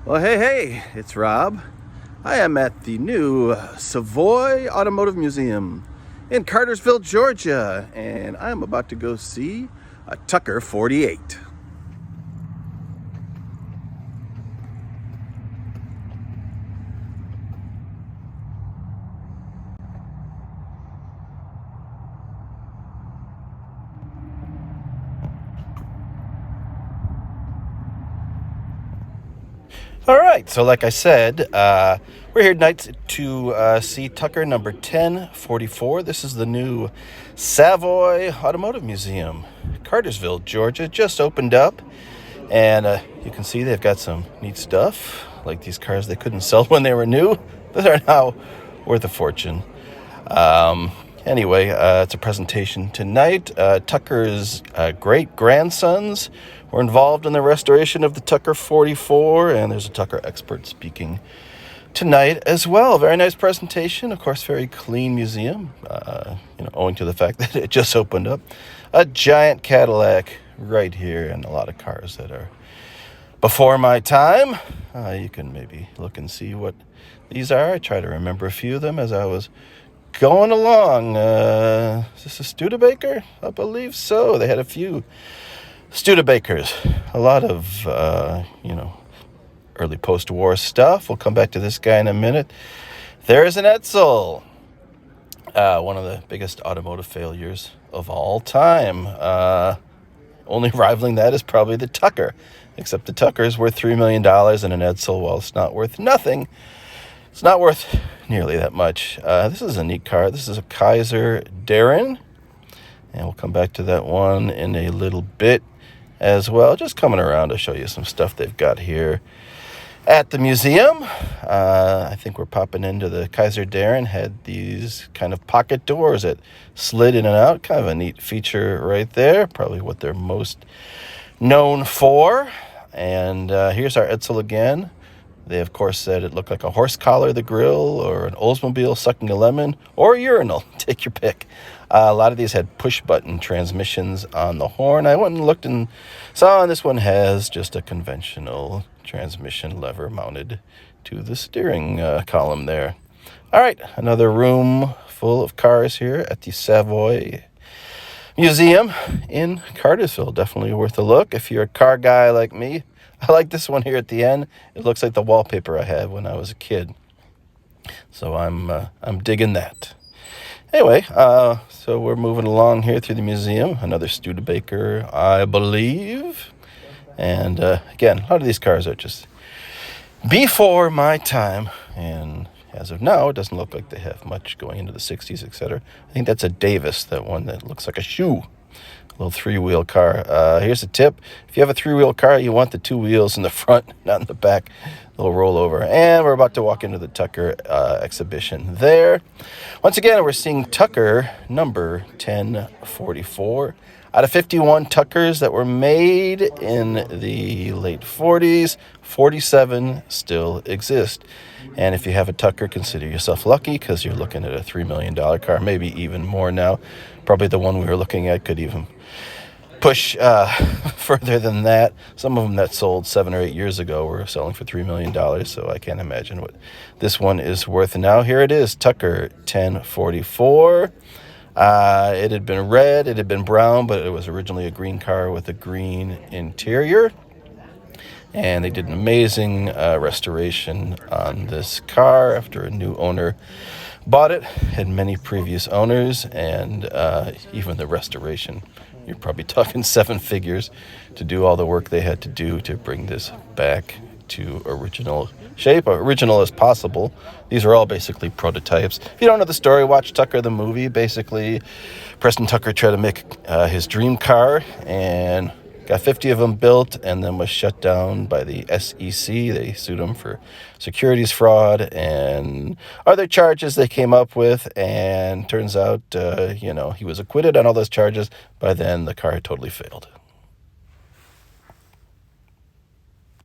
Well, hey, it's Rob. I am at the new Savoy Automotive Museum in Cartersville, Georgia, and I'm about to go see a Tucker 48. All right, so like I said, we're here tonight to see Tucker number 1044. This is the new Savoy Automotive Museum, Cartersville, Georgia. Just opened up, and you can see they've got some neat stuff, like these cars they couldn't sell when they were new, that are now worth a fortune. Anyway, it's a presentation tonight. Tucker's great-grandsons were involved in the restoration of the Tucker 44, and there's a Tucker expert speaking tonight as well. Very nice presentation. Of course, very clean museum, owing to the fact that it just opened up. A giant Cadillac right here, and a lot of cars that are before my time. You can maybe look and see what these are. I try to remember a few of them as I was going along. Is this a Studebaker? I believe so. They had a few Studebakers. A lot of, early post-war stuff. We'll come back to this guy in a minute. There's an Edsel. One of the biggest automotive failures of all time. Only rivaling that is probably the Tucker. Except the Tucker is worth $3 million, and an Edsel, while it's not worth nothing, it's not worth nearly that much. This is a neat car. This is a Kaiser Darren, and we'll come back to that one in a little bit as well. Just coming around to show you some stuff they've got here at the museum. I think we're popping into the Kaiser Darren. Had these kind of pocket doors that slid in and out. Kind of a neat feature right there. Probably what they're most known for. And here's our Edsel again. They, of course, said it looked like a horse collar, the grill, or an Oldsmobile sucking a lemon, or a urinal. Take your pick. A lot of these had push-button transmissions on the horn. I went and looked and saw this one has just a conventional transmission lever mounted to the steering column there. All right, another room full of cars here at the Savoy Museum in Cartersville. Definitely worth a look if you're a car guy like me. I like this one here at the end. It looks like the wallpaper I had when I was a kid. So I'm digging that. Anyway, so we're moving along here through the museum. Another Studebaker, I believe. And again, a lot of these cars are just before my time. And as of now, it doesn't look like they have much going into the 60s, etc. I think that's a Davis, that one that looks like a shoe. Little three-wheel car. Here's a tip. If you have a three-wheel car, you want the two wheels in the front, not in the back. Little rollover. And we're about to walk into the Tucker exhibition there. Once again, we're seeing Tucker number 1044. Out of 51 Tuckers that were made in the late 40s, 47 still exist. And if you have a Tucker, consider yourself lucky, because you're looking at a $3 million car, maybe even more now. Probably the one we were looking at could even push further than that. Some of them that sold 7 or 8 years ago were selling for $3 million, so I can't imagine what this one is worth now. Here it is, Tucker 1044. It had been red, it had been brown, but it was originally a green car with a green interior. And they did an amazing restoration on this car after a new owner bought it. Had many previous owners, and even the restoration, you're probably talking 7 figures to do all the work they had to do to bring this back to original shape, original as possible. These are all basically prototypes. If you don't know the story, watch Tucker the movie. Basically, Preston Tucker tried to make his dream car, and got 50 of them built, and then was shut down by the SEC. They sued him for securities fraud and other charges they came up with. And turns out, he was acquitted on all those charges. By then, the car had totally failed.